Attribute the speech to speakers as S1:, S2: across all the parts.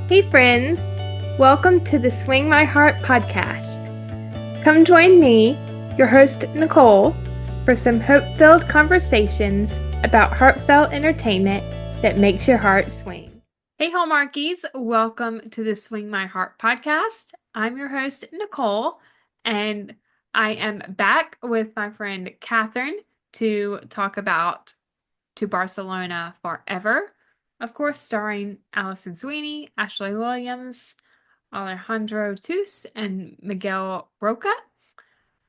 S1: Hey friends, welcome to the Swing My Heart podcast. Come join me, your host Nicole, for some hope-filled conversations about heartfelt entertainment that makes your heart swing. Hey Hallmarkies, welcome to the Swing My Heart podcast. I'm your host Nicole, and I am back with my friend Catherine to talk about To Barcelona Forever. Of course, starring Allison Sweeney, Ashley Williams, Alejandro Toos, and Miguel Roca.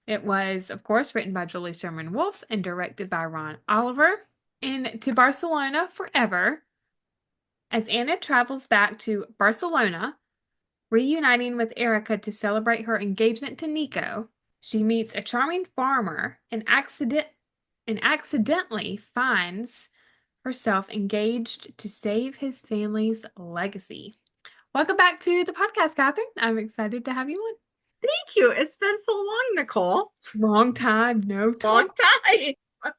S1: It was, of course, written by Julie Sherman Wolfe and directed by Ron Oliver. In To Barcelona Forever, as Anna travels back to Barcelona, reuniting with Erica to celebrate her engagement to Nico, she meets a charming farmer and accidentally finds herself engaged to save his family's legacy. Welcome back to the podcast, Catherine. I'm excited to have you on.
S2: Thank you. It's been so long, Nicole.
S1: Long time, no
S2: Long
S1: talk.
S2: time. A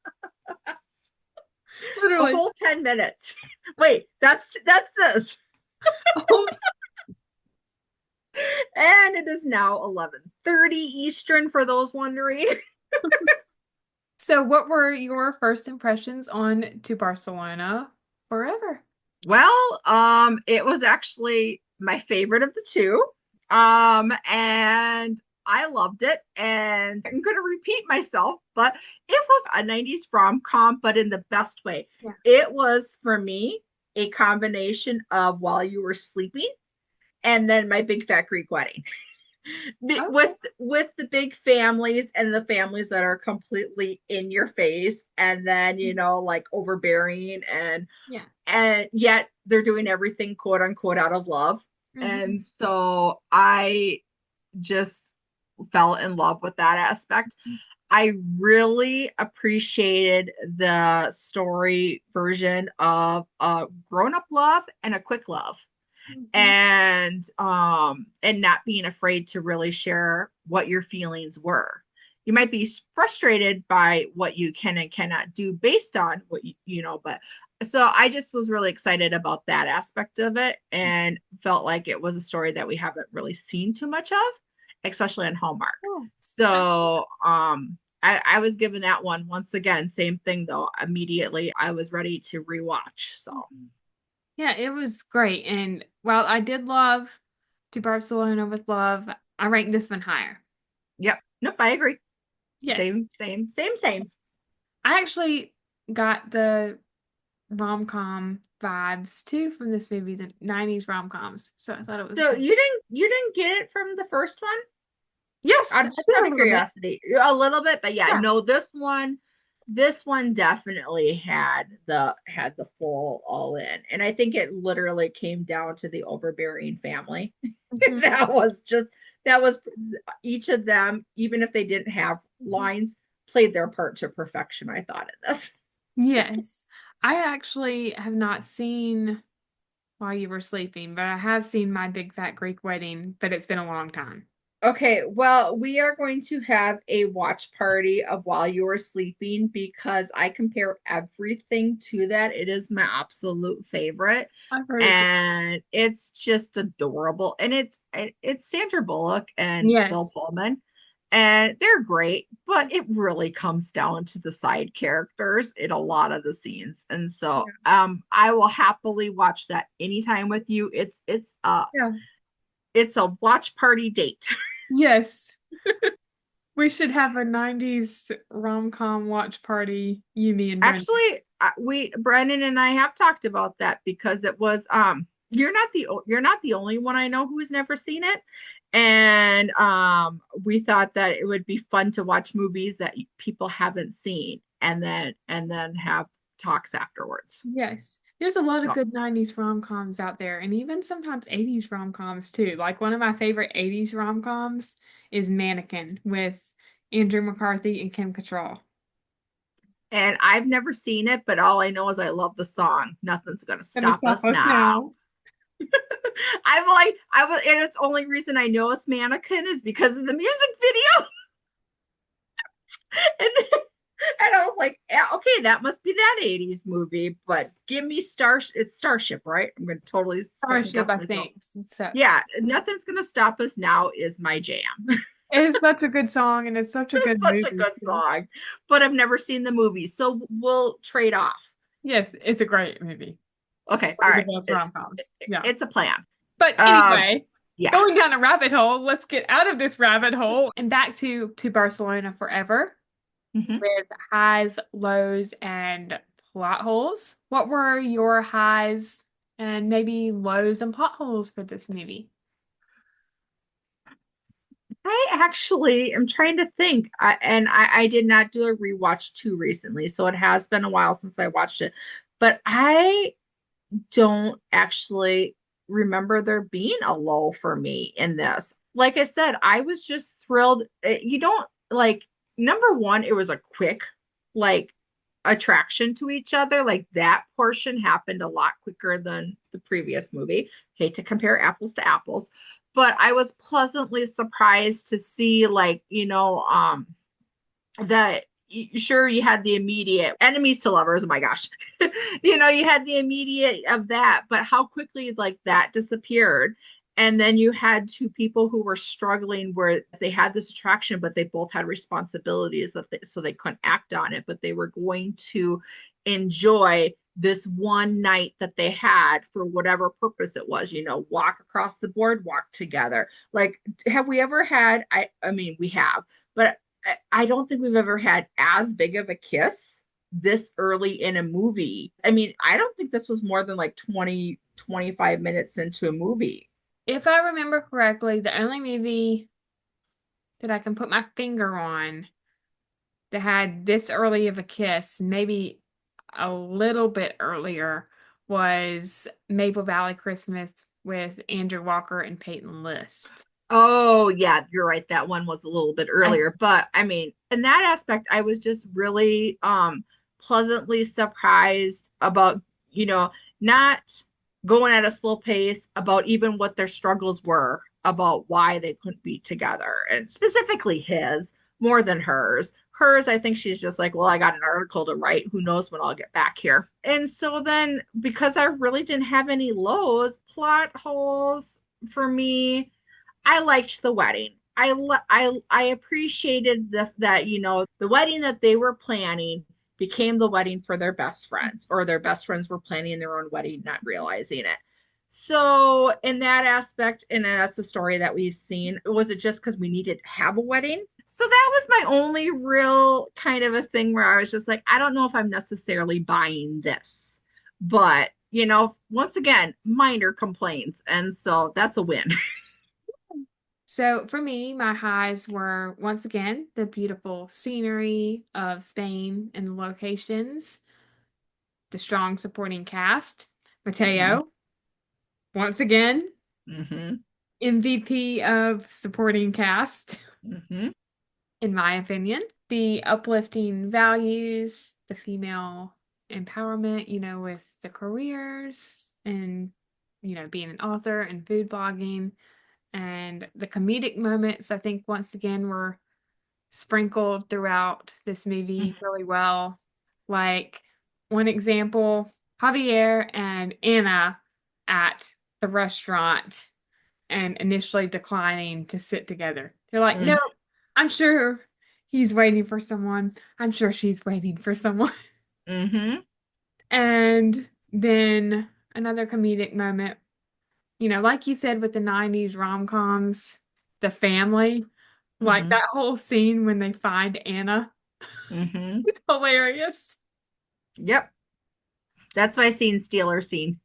S1: Literally.
S2: whole 10 minutes. Wait, that's this. And it is now 11:30 Eastern for those wondering.
S1: So, what were your first impressions on To Barcelona Forever?
S2: Well, it was actually my favorite of the two. And I loved it. And I'm going to repeat myself, but it was a 90s rom-com, but in the best way.
S1: Yeah.
S2: It was, for me, a combination of While You Were Sleeping and then My Big Fat Greek Wedding.
S1: Okay.
S2: With the big families and the families that are completely in your face and then like overbearing
S1: Yeah.
S2: and yet they're doing everything quote unquote out of love.
S1: Mm-hmm.
S2: And so I just fell in love with that aspect. I really appreciated the story version of a grown-up love and a quick love.
S1: Mm-hmm.
S2: And not being afraid to really share what your feelings were. You might be frustrated by what you can and cannot do based on what but so I just was really excited about that aspect of it and felt like it was a story that we haven't really seen too much of, especially on Hallmark.
S1: Oh.
S2: So I was given that one once again, same thing though. Immediately I was ready to rewatch. So
S1: Yeah, it was great. And while I did love To Barcelona with Love, I ranked this one higher.
S2: yep, nope, I agree.
S1: Yes.
S2: Same.
S1: I actually got the rom-com vibes too from this movie, the 90s rom-coms. So I thought it was
S2: So
S1: great.
S2: you didn't get it from the first one?
S1: Yes, I
S2: Just
S1: did
S2: out
S1: a
S2: of
S1: little bit.
S2: curiosity, a little bit, but yeah,
S1: Yeah.
S2: no, this one definitely had the full all in, and I think it literally came down to the overbearing family.
S1: Mhm.
S2: That was each of them, even if they didn't have
S1: Mhm.
S2: lines, played their part to perfection. I thought in this.
S1: Yes. I actually have not seen While You Were Sleeping, but I have seen My Big Fat Greek Wedding, but it's been a long time.
S2: Okay, well, we are going to have a watch party of While You Were Sleeping because I compare everything to that. It is my absolute favorite,
S1: I've heard it's
S2: and it's just adorable. And it's Sandra Bullock and Bill
S1: yes.
S2: Pullman, and they're great, but it really comes down to the side characters in a lot of the scenes. And so
S1: Yeah.
S2: I will happily watch that anytime with you.
S1: Yeah.
S2: It's a watch party date.
S1: Yes. We should have a 90s rom-com watch party, you, me, and Brendan.
S2: Actually, we Brennan and I have talked about that because it was you're not the only one I know who's never seen it, and we thought that it would be fun to watch movies that people haven't seen and then have talks afterwards.
S1: Yes. There's a lot of
S2: So,
S1: good 90s rom-coms out there, and even sometimes 80s rom-coms too. Like one of my favorite 80s rom-coms is Mannequin with Andrew McCarthy and Kim Cattrall.
S2: and I've never seen it, but all I know is I love the song. Nothing's gonna
S1: Gonna
S2: stop
S1: stop
S2: us
S1: us
S2: now.
S1: now.
S2: I'm like, I was, and it's only reason I know it's Mannequin is because of the music video. and, and I was like, yeah, okay, that must be that 80s movie, but give me it's Starship, right? I'm going to totally second
S1: Starship,
S2: guess
S1: I
S2: myself.
S1: think. So
S2: Yeah, Nothing's Gonna Stop Us Now is my jam.
S1: it's such a good song and it's such a good
S2: It's such a
S1: movie
S2: good
S1: too.
S2: song, but I've never seen the movie, so we'll trade off.
S1: Yes, it's a great movie.
S2: Okay, all
S1: One of
S2: right.
S1: the best rom-coms. Yeah.
S2: It's a plan.
S1: But
S2: Um,
S1: anyway,
S2: yeah.
S1: going down a rabbit hole, let's get out of this rabbit hole and back to Barcelona Forever
S2: Mhm.
S1: with highs, lows, and plot holes. What were your highs and maybe lows and plot holes for this movie?
S2: I actually am trying to think, I did not do a rewatch too recently, so it has been a while since I watched it. But I don't actually remember there being a lull for me in this. Like I said, I was just thrilled. You don't like, number one, it was a quick, like, attraction to each other. Like that portion happened a lot quicker than the previous movie. Hate to compare apples to apples, but I was pleasantly surprised to see, like, that sure, you had the immediate enemies to lovers, oh my gosh. You had the immediate of that, but how quickly like that disappeared. And then you had two people who were struggling where they had this attraction, but they both had responsibilities so they couldn't act on it, but they were going to enjoy this one night that they had for whatever purpose it was, walk across the boardwalk together. Like, have we ever had, I mean, we have, but I don't think we've ever had as big of a kiss this early in a movie. I mean, I don't think this was more than like 20, 25 minutes into a movie.
S1: If I remember correctly, the only movie that I can put my finger on that had this early of a kiss, maybe a little bit earlier, was Maple Valley Christmas with Andrew Walker and Peyton List.
S2: Oh, yeah, you're right. That one was a little bit
S1: I
S2: earlier, but I mean, in that aspect, I was just really pleasantly surprised about, you know, not going at a slow pace, about even what their struggles were, about why they couldn't be together, and specifically his more than hers. Hers, I think she's just like, well, I got an article to write. Who knows when I'll get back here? And so then, because I really didn't have any lows, plot holes for me, I liked the wedding. I appreciated that the wedding that they were planning became the wedding for their best friends, or their best friends were planning their own wedding, not realizing it. So in that aspect, and that's a story that we've seen. Was it just because we needed to have a wedding? So that was my only real kind of a thing where I was just like, I don't know if I'm necessarily buying this, but once again, minor complaints, and so that's a win.
S1: So for me, my highs were once again the beautiful scenery of Spain and the locations, the strong supporting cast,
S2: Mm-hmm.
S1: Mateo, once again,
S2: Mm-hmm.
S1: MVP of supporting cast,
S2: Mm-hmm.
S1: in my opinion. The uplifting values, the female empowerment, with the careers and, being an author and food blogging. And the comedic moments, I think, once again, were sprinkled throughout this movie really well. Like, one example, Javier and Anna at the restaurant and initially declining to sit together. They're like, no,
S2: Mm-hmm.
S1: I'm sure he's waiting for someone. I'm sure she's waiting for someone.
S2: Mm-hmm.
S1: And then another comedic moment, like you said with the 90s rom-coms, the family, like
S2: Mm-hmm.
S1: that whole scene when they find Anna
S2: Mm-hmm.
S1: is hilarious,
S2: Yep. That's my scene stealer scene.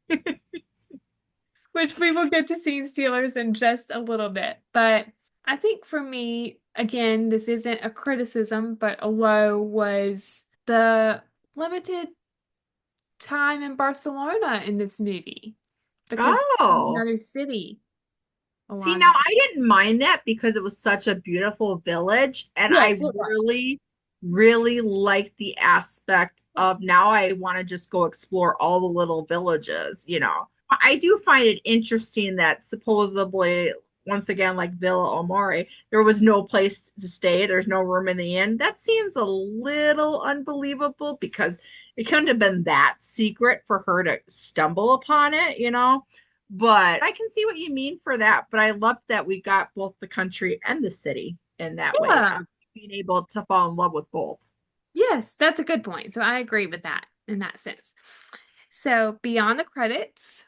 S1: which we will get to scene stealers in just a little bit. But I think for me, again, this isn't a criticism, but a low was the limited time in Barcelona in this movie because
S2: Oh.
S1: another city a
S2: See,
S1: lot
S2: now
S1: of
S2: I didn't mind that because it was such a beautiful village, and
S1: yes,
S2: I
S1: it was.
S2: really, really liked the aspect of now I want to just go explore all the little villages. I do find it interesting that supposedly once again, like Villa Omori, there was no place to stay. There's no room in the inn. That seems a little unbelievable because it couldn't have been that secret for her to stumble upon it, you know? But I can see what you mean for that. But I love that we got both the country and the city in that way
S1: Yeah.
S2: of being able to fall in love with both.
S1: Yes, that's a good point. So I agree with that in that sense. So beyond the credits,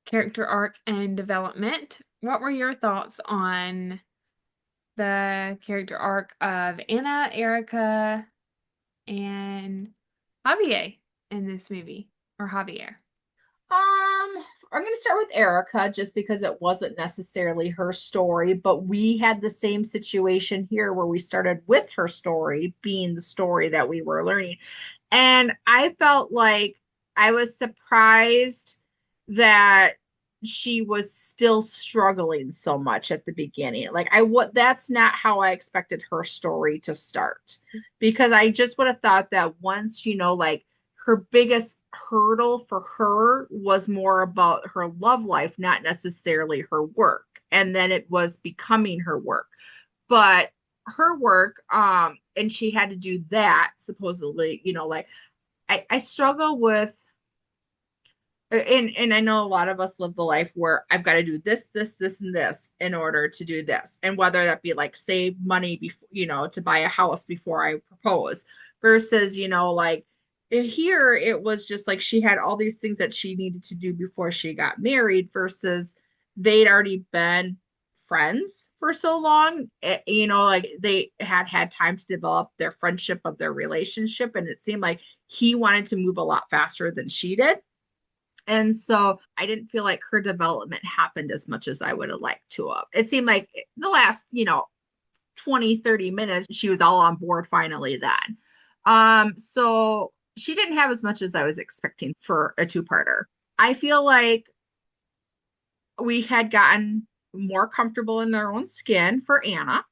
S1: character arc and development, what were your thoughts on the character arc of Anna, Erica, and Javier in this movie? Or Javier?
S2: I'm going to start with Erica just because it wasn't necessarily her story, but we had the same situation here where we started with her story being the story that we were learning. And I felt like I was surprised that she was still struggling so much at the beginning. Like I what that's not how I expected her story to start. Because I just would have thought that once, like her biggest hurdle for her was more about her love life, not necessarily her work. And then it was becoming her work. But her work, and she had to do that supposedly, like I struggle with, and I know a lot of us live the life where I've got to do this, and this in order to do this. And whether that be like save money before, to buy a house before I propose versus, like here it was just like she had all these things that she needed to do before she got married versus they'd already been friends for so long, like they had time to develop their friendship of their relationship. And it seemed like he wanted to move a lot faster than she did, and so I didn't feel like her development happened as much as I would have liked to have. It seemed like the last, 20, 30 minutes, she was all on board finally then. So she didn't have as much as I was expecting for a two-parter. I feel like we had gotten more comfortable in their own skin for Anna,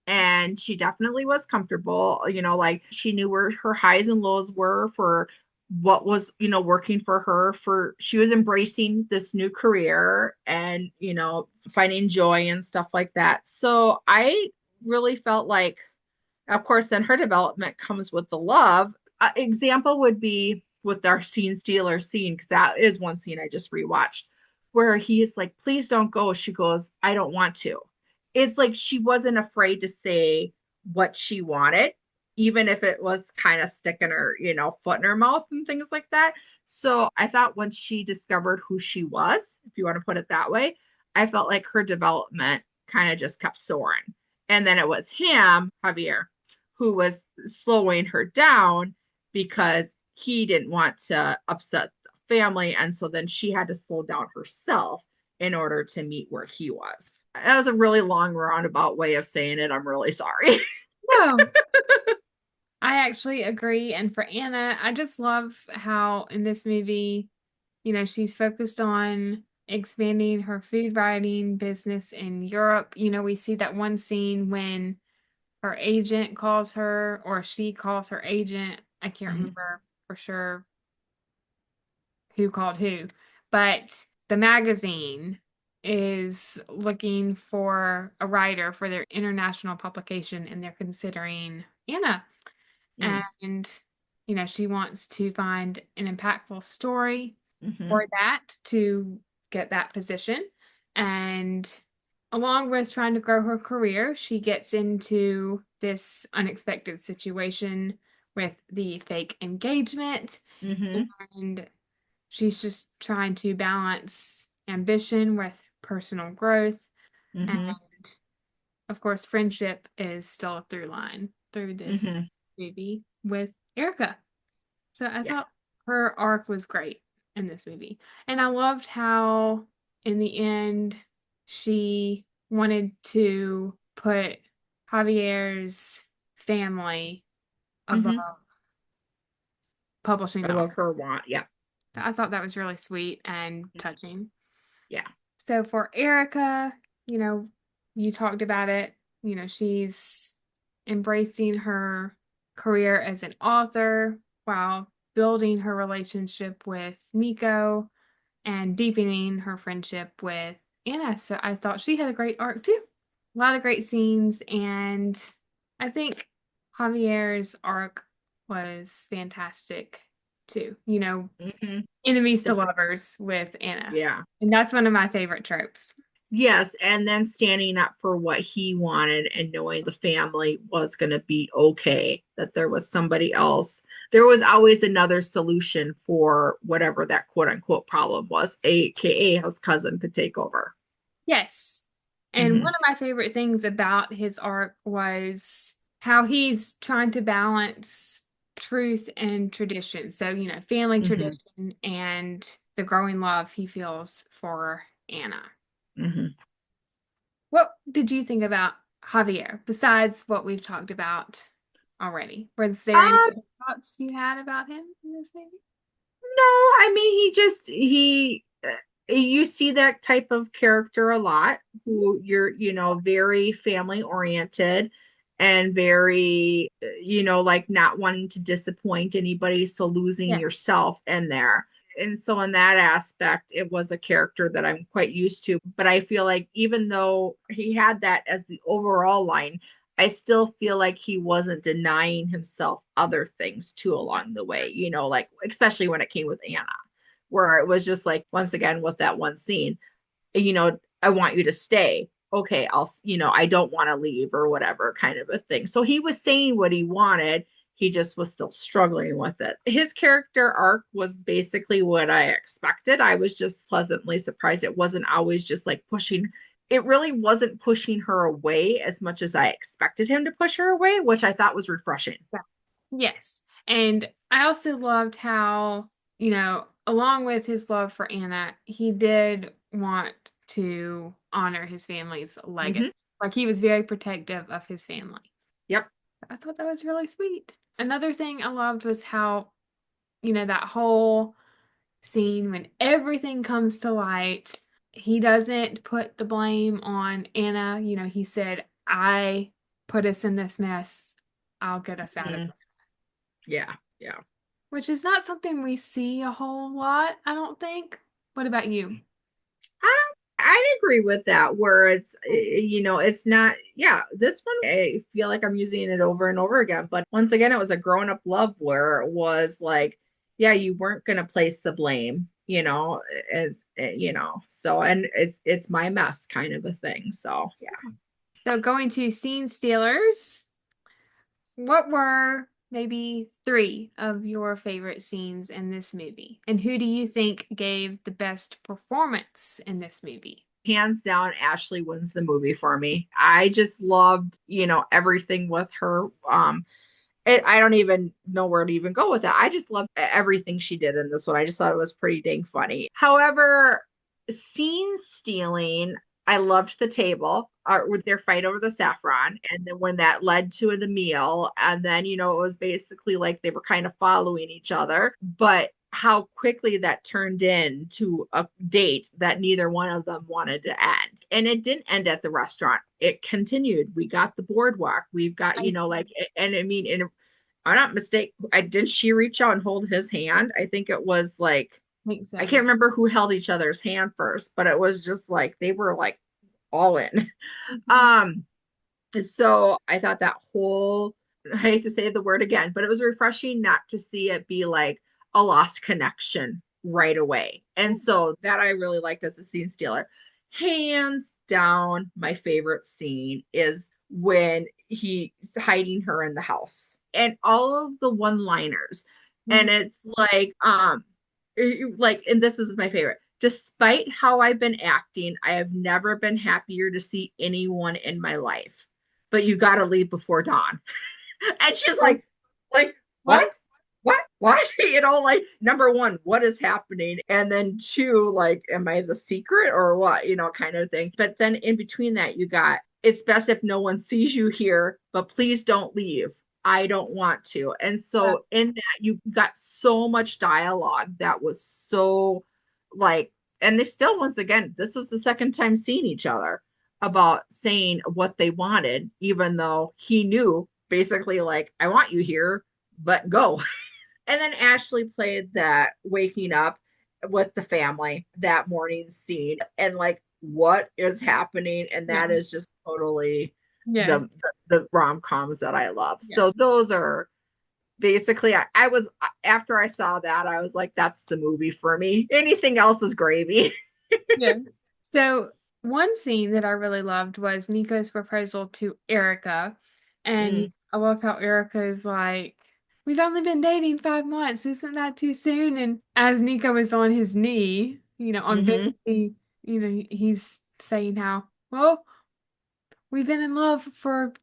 S2: and she definitely was comfortable, like she knew where her highs and lows were for what was, working for her. For she was embracing this new career and, finding joy and stuff like that. So I really felt like, of course, then her development comes with the love. Example would be with our scene stealer scene, because that is one scene I just rewatched where he is like, please don't go. She goes, I don't want to. It's like she wasn't afraid to say what she wanted, even if it was kind of sticking her, foot in her mouth and things like that. So I thought once she discovered who she was, if you want to put it that way, I felt like her development kind of just kept soaring. And then it was him, Javier, who was slowing her down because he didn't want to upset the family. And so then she had to slow down herself in order to meet where he was. That was a really long roundabout way of saying it. I'm really sorry.
S1: No, I actually agree. And for Anna, I just love how in this movie, she's focused on expanding her food writing business in Europe. We see that one scene when her agent calls her, or she calls her agent. I can't
S2: Mm-hmm.
S1: remember for sure who called who, but the magazine is looking for a writer for their international publication, and they're considering Anna. And, she wants to find an impactful story
S2: Mm-hmm.
S1: for that to get that position. And along with trying to grow her career, she gets into this unexpected situation with the fake engagement.
S2: Mm-hmm.
S1: And she's just trying to balance ambition with personal growth. And
S2: Mm-hmm.
S1: of course, friendship is still a through line through this
S2: Mm-hmm.
S1: movie with Erica. So I
S2: Yeah.
S1: thought her arc was great in this movie. And I loved how, in the end, she wanted to put Javier's family above
S2: Mm-hmm.
S1: publishing
S2: I
S1: the
S2: love
S1: art.
S2: her want. Yeah.
S1: I thought that was really sweet and touching.
S2: Yeah.
S1: So for Erica, you know, you talked about it, she's embracing her career as an author while building her relationship with Nico and deepening her friendship with Anna. So I thought she had a great arc too. A lot of great scenes, and I think Javier's arc was fantastic too.
S2: Hmm.
S1: Enemies to lovers with Anna.
S2: Yeah.
S1: And that's one of my favorite tropes.
S2: Yes, and then standing up for what he wanted and knowing the family was going to be okay, that there was somebody else. There was always another solution for whatever that quote unquote problem was, aka his cousin could take over.
S1: Yes. And
S2: Hmm.
S1: one of my favorite things about his arc was how he's trying to balance truth and tradition. So, family
S2: Hmm.
S1: tradition and the growing love he feels for Anna.
S2: Hmm.
S1: What did you think about Javier, besides what we've talked about already? Was there any
S2: Um,
S1: other thoughts you had about him in this movie?
S2: no, I mean you see that type of character a lot who you're, very family oriented and very, like not wanting to disappoint anybody, so losing
S1: Yeah.
S2: yourself in there. And so in that aspect, it was a character that I'm quite used to. But I feel like even though he had that as the overall line, I still feel like he wasn't denying himself other things too along the way, like especially when it came with Anna, where it was just like, once again, with that one scene, I want you to stay. Okay, I don't want to leave or whatever kind of a thing. So he was saying what he wanted. He just was still struggling with it. His character arc was basically what I expected. I was just pleasantly surprised. It wasn't always just like pushing, it really wasn't pushing her away as much as I expected him to push her away, which I thought was refreshing.
S1: Yes. And I also loved how, along with his love for Anna, he did want to honor his family's legacy.
S2: Hmm.
S1: Like he was very protective of his family.
S2: Yep.
S1: I thought that was really sweet. Another thing I loved was how, that whole scene when everything comes to light, he doesn't put the blame on Anna. He said, I put us in this mess. I'll get us out of
S2: Mhm.
S1: this,
S2: Yeah. Yeah.
S1: which is not something we see a whole lot, I don't think. What about you?
S2: I'd agree with that, where it's, it's not, yeah, this one, I feel like I'm using it over and over again. But once again, it was a grown up love where it was like, yeah, you weren't going to place the blame, as, so, and it's my mess kind of a thing. So, yeah.
S1: So, going to scene stealers, what were maybe three of your favorite scenes in this movie? And who do you think gave the best performance in this movie?
S2: Hands down, Ashley wins the movie for me. I just loved, everything with her. I don't even know where to even go with that. I just loved everything she did in this one. I just thought it was pretty dang funny. However, scene stealing, I loved the table with their fight over the saffron. And then when that led to the meal, and then, it was basically like they were kind of following each other, but how quickly that turned into a date that neither one of them wanted to end. And it didn't end at the restaurant. It continued. We got the boardwalk. We've got,
S1: I see.
S2: like, and I mean, and I'm not mistaken. Did she reach out and hold his hand? I think it was like,
S1: Think
S2: I
S1: so.
S2: can't remember who held each other's hand first, but it was just like they were like all in.
S1: Mhm.
S2: Um, so I thought that whole, I hate to say the word again, but it was refreshing not to see it be like a lost connection right away. And so that I really liked as a scene stealer. Hands down, my favorite scene is when he's hiding her in the house and all of the one-liners.
S1: Mhm.
S2: And it's like, and this is my favorite. Despite how I've been acting, I have never been happier to see anyone in my life. But you got to leave before dawn. And she's like,
S1: What?
S2: what? What? Like, number one, what is happening? And then two, like, am I the secret or what? Kind of thing. But then in between that, you got, it's best if no one sees you here, but please don't leave. I don't want to. And
S1: Yeah.
S2: so in that, you got so much dialogue that was so like, and they still, once again, this was the second time seeing each other about saying what they wanted, even though he knew basically, like, I want you here, but go. And then Ashley played that waking up with the family that morning scene. And like what is happening, and
S1: Yeah.
S2: that is just totally
S1: Yes.
S2: the rom-coms that I love.
S1: Yeah.
S2: So those are basically, I was, after I saw that, I was like, that's the movie for me. Anything else is gravy.
S1: Yes. So one scene that I really loved was Nico's proposal to Erica. And
S2: Mm,
S1: I love how Erica is like, we've only been dating 5 months. Isn't that too soon? And as Nico is on his knee, on
S2: hmm
S1: bended knee, he's saying how, well, we've been in love for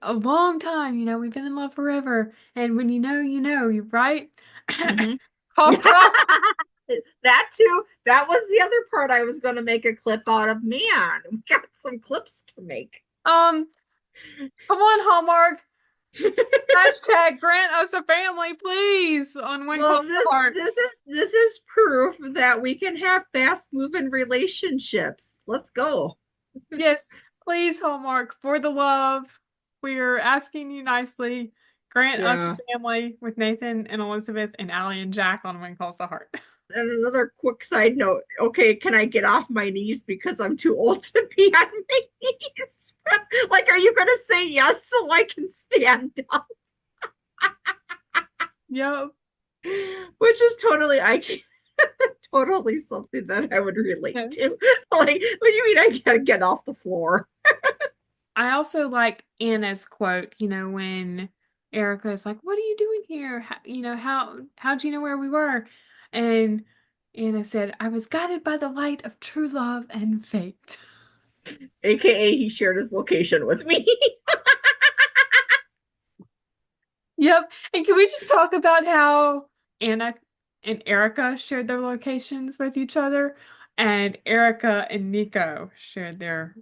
S1: a long time, we've been in love forever. And when you know, you right?
S2: hmm
S1: Cough, drop.
S2: That too. That was the other part I was going to make a clip out of. Man, we got some clips to make.
S1: Um, Come on, Hallmark. Hashtag grant us a family, please, on When
S2: Well,
S1: Close the Heart.
S2: this is proof that we can have fast moving relationships. Let's go.
S1: Yes, please, Hallmark, for the love. We are asking you nicely. Grant us
S2: Yeah.
S1: a family with Nathan and Elizabeth and Allie and Jack on When Calls the Heart.
S2: And another quick side note. Okay, can I get off my knees because I'm too old to be on my knees? Like, are you going to say yes so I can stand up?
S1: Yep.
S2: Which is totally, I can totally something that I would relate
S1: Yes.
S2: to. Like, what do you mean I gotta get off the floor?
S1: I also like Anna's quote, when Erica is like, "What are you doing here? How'd you know where we were?" And Anna said, "I was guided by the light of true love and fate."
S2: AKA, he shared his location with me.
S1: Yep. And can we just talk about how Anna and Erica shared their locations with each other, and Erica and Nico shared their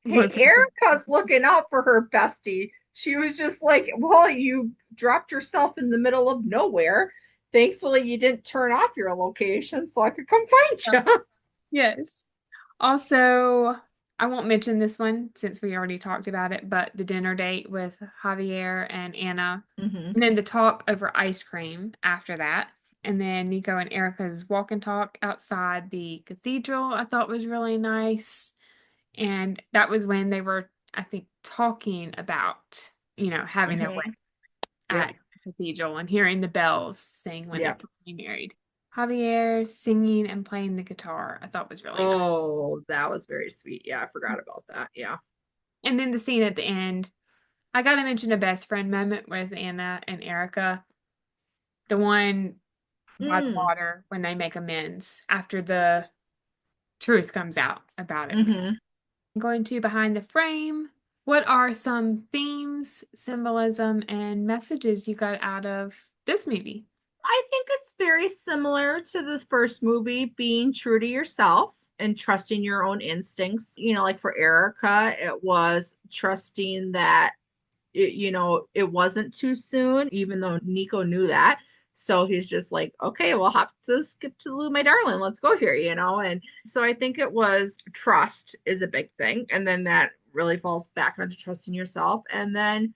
S2: Hey,
S1: locations?
S2: Erica's looking out for her bestie. She was just like, well, you dropped yourself in the middle of nowhere. Thankfully, you didn't turn off your location so I could come find you.
S1: Yes. Also, I won't mention this one since we already talked about it, but the dinner date with Javier and Anna,
S2: Mm-hmm.
S1: and then the talk over ice cream after that. And then Nico and Erica's walk and talk outside the cathedral, I thought was really nice. And that was when they were, I think, talking about, having their
S2: Mm-hmm.
S1: wedding
S2: Yep.
S1: at the cathedral and hearing the bells saying when they're
S2: Yep.
S1: going to be married. Javier singing and playing the guitar, I thought was really nice.
S2: Oh, that was very sweet. Yeah, I forgot about that. Yeah.
S1: And then the scene at the end, I got to mention a best friend moment with Anna and Erica, the one by the
S2: Mm.
S1: water when they make amends after the truth comes out about it.
S2: Mm-hmm.
S1: Going to behind the frame. What are some themes, symbolism, and messages you got out of this movie?
S2: I think it's very similar to the first movie, being true to yourself and trusting your own instincts. Like for Erica, it was trusting that it wasn't too soon, even though Nico knew that. So he's just like, okay, we'll have to skip to Lou, my darling. Let's go here. And so I think it was trust is a big thing. And then that really falls back onto trusting yourself and then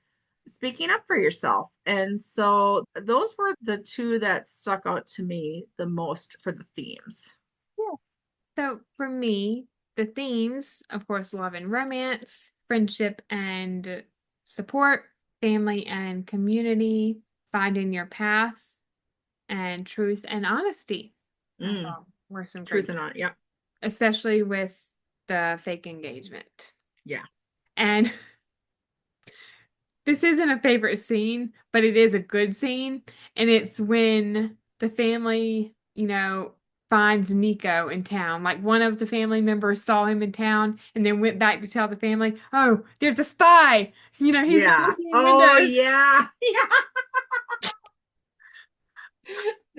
S2: speaking up for yourself. And so those were the two that stuck out to me the most for the themes.
S1: Yeah. So for me, the themes, of course, love and romance, friendship and support, family and community, finding your path, and truth and honesty. I
S2: Mm,
S1: thought were some
S2: truth
S1: great,
S2: or not. Yeah.
S1: especially with the fake engagement.
S2: Yeah.
S1: And this isn't a favorite scene, but it is a good scene. And it's when the family, finds Nico in town. Like one of the family members saw him in town and then went back to tell the family, oh, there's a spy. He's
S2: Yeah.
S1: looking in
S2: Oh,
S1: windows.
S2: yeah. Yeah.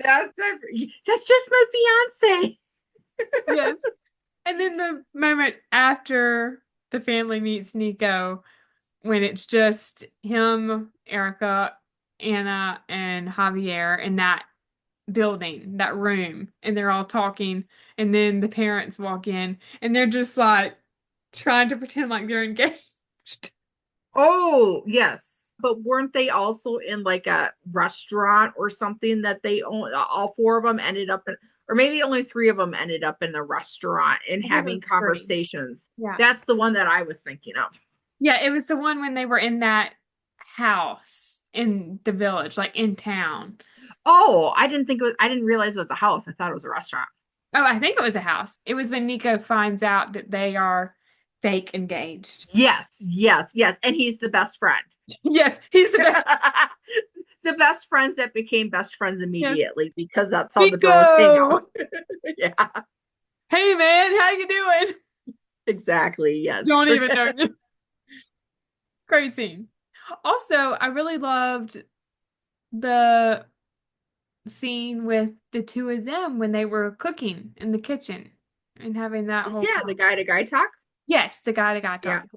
S2: That's just my fiance.
S1: Yes. And then the moment after the family meets Nico, when it's just him, Erica, Anna, and Javier in that building, that room, and they're all talking, and then the parents walk in and they're just like trying to pretend like they're engaged.
S2: Oh, yes. But weren't they also in like a restaurant or something that they own? All four of them ended up in, or maybe only three of them ended up in the restaurant and
S1: I think it
S2: having
S1: was three.
S2: conversations.
S1: Yeah.
S2: That's the one that I was thinking of.
S1: Yeah, it was the one when they were in that house in the village, like in town.
S2: Oh, I didn't realize it was a house. I thought it was a restaurant.
S1: Oh, I think it was a house. It was when Nico finds out that they are fake engaged.
S2: Yes, yes, yes. And he's the best friend.
S1: Yes, he's the best.
S2: The best friends that became best friends
S1: Yes.
S2: immediately because that's how the girls hang out.
S1: Nico!
S2: Yeah,
S1: Hey man, how you doing?
S2: exactly. Yes.
S1: Don't even know. Great scene. Also, I really loved the scene with the two of them when they were cooking in the kitchen and having that
S2: Oh,
S1: whole
S2: yeah, the guy to guy talk.
S1: yes, the guy to guy
S2: Yeah.
S1: talk.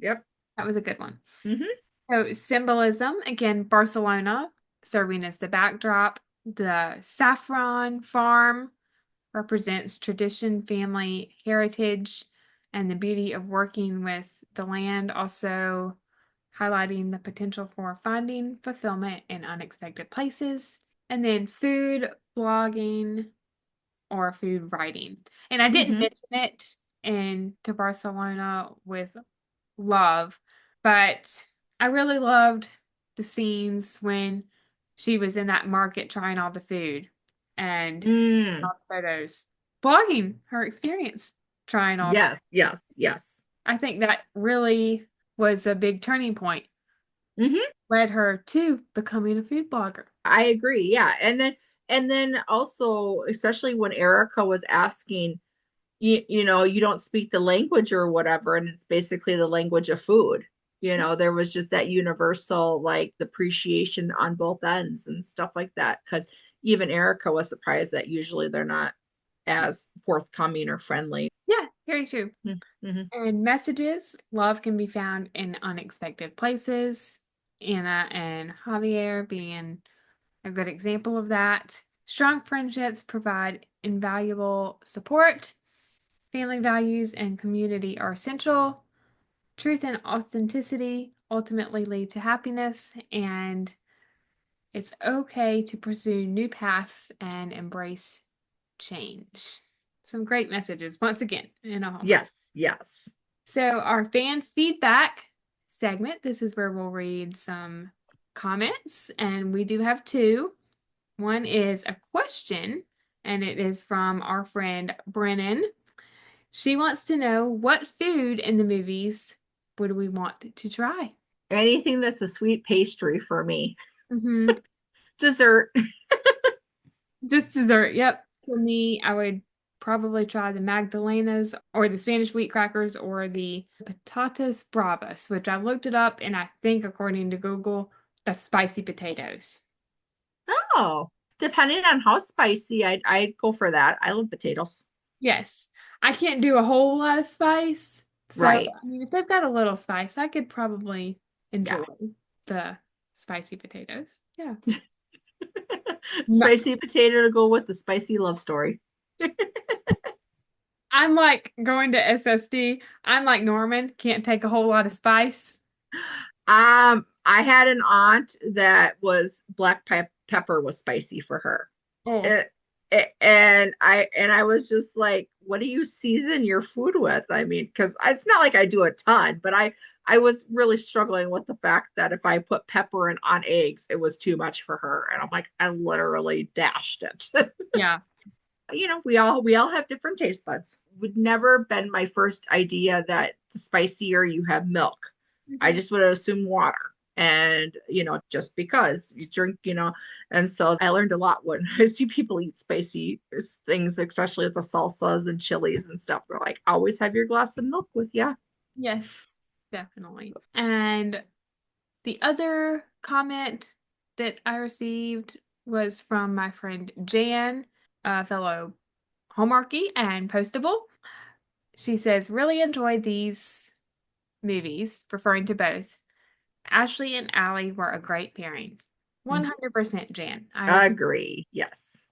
S2: Yep.
S1: That was a good one.
S2: Hmm.
S1: So symbolism, again, Barcelona serving as the backdrop. The saffron farm represents tradition, family, heritage, and the beauty of working with the land, also highlighting the potential for finding fulfillment in unexpected places. And then food blogging or food writing. And I didn't
S2: Hmm.
S1: mention it in To Barcelona with Love, but I really loved the scenes when she was in that market trying all the food and
S2: Mm.
S1: all the photos, blogging her experience trying all.
S2: Yes, yes, yes.
S1: I think that really was a big turning point,
S2: Hmm.
S1: led her to becoming a food blogger.
S2: I agree. Yeah. And then also, especially when Erica was asking, you know, you don't speak the language or whatever, and it's basically the language of food. You know, there was just that universal like appreciation on both ends and stuff like that. Because even Erica was surprised that usually they're not as forthcoming or friendly.
S1: Yeah, very true.
S2: Mm-hmm.
S1: And messages, love can be found in unexpected places. Anna and Javier being a good example of that. Strong friendships provide invaluable support. Family values and community are essential. Truth and authenticity ultimately lead to happiness, and it's okay to pursue new paths and embrace change. Some great messages, once again, in a Hallmark.
S2: Yes, yes.
S1: So, our fan feedback segment, this is where we'll read some comments, and we do have two. One is a question, and it is from our friend Brennan. She wants to know what food in the movies would we want to try?
S2: Anything that's a sweet pastry for me.
S1: Mm-hmm.
S2: Dessert.
S1: Just dessert. Yep. For me, I would probably try the Magdalenas or the Spanish wheat crackers or the patatas bravas, which I looked it up and I think according to Google, that's spicy potatoes.
S2: Oh, depending on how spicy, I'd go for that. I love potatoes.
S1: Yes. I can't do a whole lot of spice. So,
S2: Right.
S1: I mean, if they've got a little spice, I could probably
S2: Yeah.
S1: enjoy the spicy potatoes. Yeah. No,
S2: Spicy potato to go with the spicy love story.
S1: I'm like going to SSD. I'm like Norman, can't take a whole lot of spice.
S2: I had an aunt that was pepper was spicy for her.
S1: Oh,
S2: It, and I was just like, what do you season your food with? I mean, because it's not like I do a ton, but I was really struggling with the fact that if I put pepper in on eggs, it was too much for her. And I'm like, I literally dashed it.
S1: yeah.
S2: You know, we all have different taste buds. Would never been my first idea that the spicier you have milk. I
S1: Mhm.
S2: just would assume water. And, you know, just because you drink, you know, and so I learned a lot when I see people eat spicy things, especially with the salsas and chilies and stuff. They're like, always have your glass of milk with you.
S1: Yes, definitely. And the other comment that I received was from my friend Jan, a fellow Hallmarky and Postable. She says, really enjoyed these movies, referring to both. Ashley and Allie were a great pairing. 100% Jan. I agree.
S2: Agree. Yes.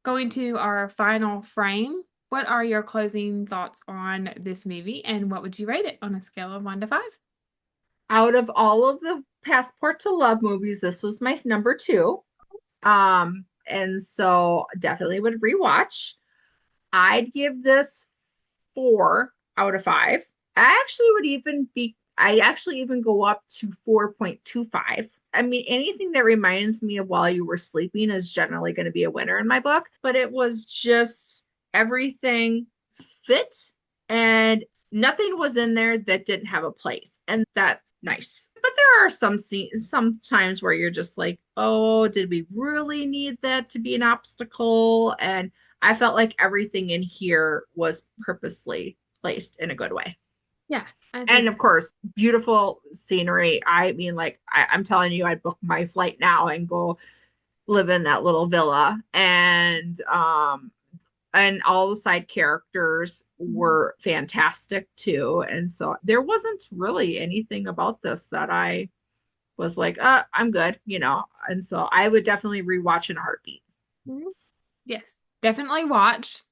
S1: Going to our final frame, what are your closing thoughts on this movie and what would you rate it on a scale of 1 to 5?
S2: Out of all of the Passport to Love movies, this was my number two. And so definitely would rewatch. I'd give this 4 out of 5. I'd actually even go up to 4.25. I mean, anything that reminds me of While You Were Sleeping is generally going to be a winner in my book, but it was just everything fit and nothing was in there that didn't have a place. And that's nice. But there are some times where you're just like, oh, did we really need that to be an obstacle? And I felt like everything in here was purposely placed in a good way.
S1: Yeah, I
S2: And
S1: think.
S2: of course, beautiful scenery. I mean, like, I'm telling you, I'd book my flight now and go live in that little villa. And all the side characters were fantastic too. And so there wasn't really anything about this that I was like, I'm good. And so I would definitely rewatch in a heartbeat.
S1: Mhm. Yes, definitely watch.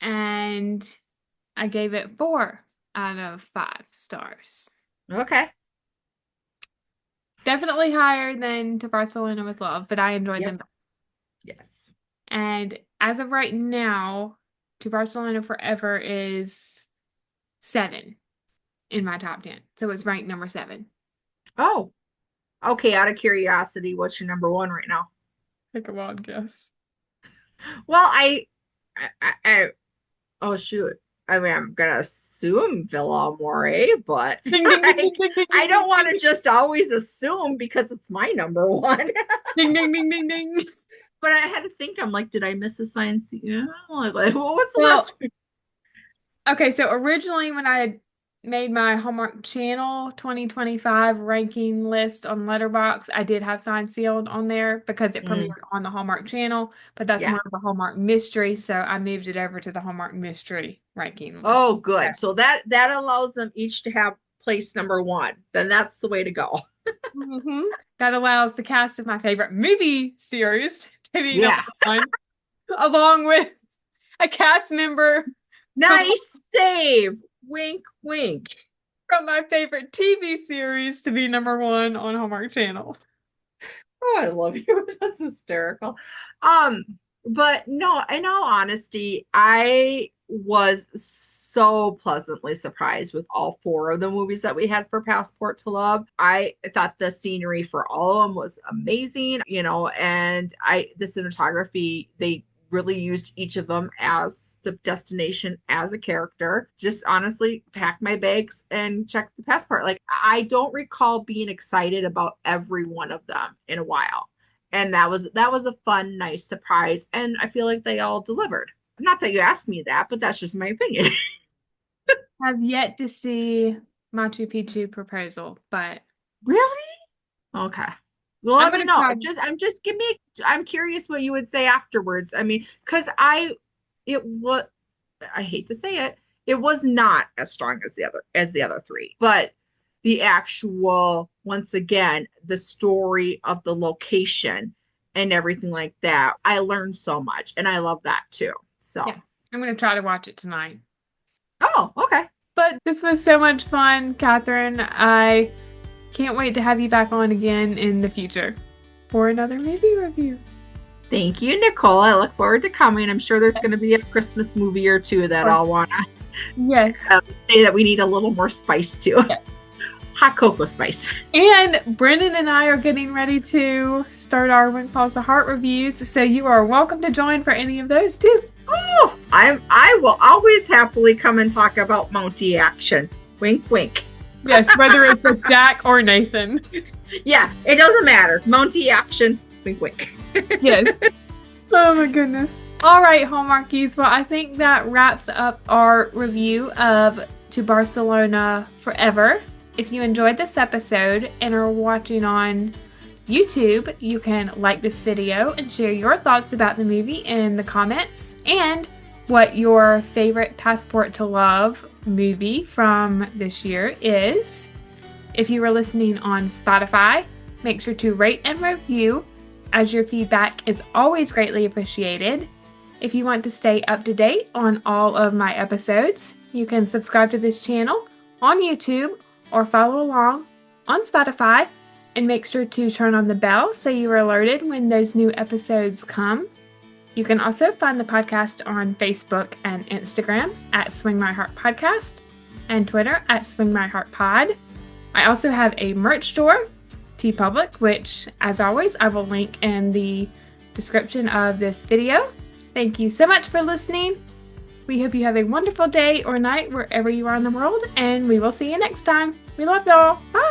S1: And I gave it 4 out of 5 stars.
S2: Okay.
S1: Definitely higher than To Barcelona with Love, but I enjoyed
S2: Yep.
S1: them.
S2: Yes.
S1: And as of right now, To Barcelona Forever is 7 in my top 10. So it's ranked number 7.
S2: Oh, okay. Out of curiosity, what's your number one right now?
S1: Take a wild guess.
S2: Well, oh shoot. I mean, I'm gonna assume Villa Amore, but
S1: Ding ding ding ding ding ding
S2: I
S1: ding
S2: don't want
S1: ding
S2: to just always assume because it's my number one.
S1: ding ding ding ding ding.
S2: But I had to think. I'm like, did I miss a science? Yeah. Like, well, what's the
S1: Well,
S2: last one?
S1: okay, so originally when I made my Hallmark Channel 2025 ranking list on Letterboxd, I did have Signed Sealed on there because it
S2: Mm,
S1: premiered on the Hallmark Channel, but that's
S2: yeah.
S1: more of a Hallmark mystery, so I moved it over to the Hallmark mystery ranking list.
S2: Oh, good. So that allows them each to have place number one. Then that's the way to go.
S1: hmm That allows the cast of my favorite movie series to be number
S2: Yeah.
S1: one, along with a cast member from
S2: Nice save. Wink, wink.
S1: my favorite TV series to be number one on Hallmark Channel.
S2: Oh, I love you. That's hysterical. Um, but no, in all honesty, I was so pleasantly surprised with all 4 of the movies that we had for Passport to Love. I thought the scenery for all of them was amazing, and the cinematography, they really used each of them as the destination as a character. Just honestly pack my bags and check the passport. Like I don't recall being excited about every one of them in a while. And that was a fun, nice surprise. And I feel like they all delivered. Not that you asked me that, but that's just my opinion.
S1: Have yet to see Machu Picchu Proposal, but
S2: Really? Okay. Well,
S1: I'm
S2: let me
S1: gonna
S2: know.
S1: try.
S2: I'm curious what you would say afterwards. I mean, because it was, I hate to say it, it was not as strong as the other three, but the actual, once again, the story of the location and everything like that, I learned so much, and I love that too. So,
S1: Yeah, I'm gonna try to watch it tonight.
S2: oh, okay.
S1: But this was so much fun, Catherine. I can't wait to have you back on again in the future for another movie review.
S2: Thank you, Nicole. I look forward to coming. I'm sure there's going to be a Christmas movie or two that I'll want to
S1: Yes.
S2: say that we need a little more spice to.
S1: Yes.
S2: Hot cocoa spice.
S1: And Brendan and I are getting ready to start our When Calls the Heart reviews, so you are welcome to join for any of those too.
S2: Oh, I will always happily come and talk about Mountie action. Wink, wink.
S1: Yes, whether it's with Jack or Nathan.
S2: Yeah, it doesn't matter. Mountie action. Wink, wink.
S1: Yes. Oh my goodness. All right, Hallmarkies. Well, I think that wraps up our review of To Barcelona Forever. If you enjoyed this episode and are watching on YouTube, you can like this video and share your thoughts about the movie in the comments and what your favorite Passport to Love movie from this year is. If you are listening on Spotify, make sure to rate and review, as your feedback is always greatly appreciated. If you want to stay up to date on all of my episodes, you can subscribe to this channel on YouTube or follow along on Spotify And make sure to turn on the bell so you are alerted when those new episodes come. You can also find the podcast on Facebook and Instagram at Swing My Heart Podcast and Twitter at Swing My Heart Pod. I also have a merch store, TeePublic, which, as always, I will link in the description of this video. Thank you so much for listening. We hope you have a wonderful day or night wherever you are in the world, and we will see you next time. We love y'all. Bye!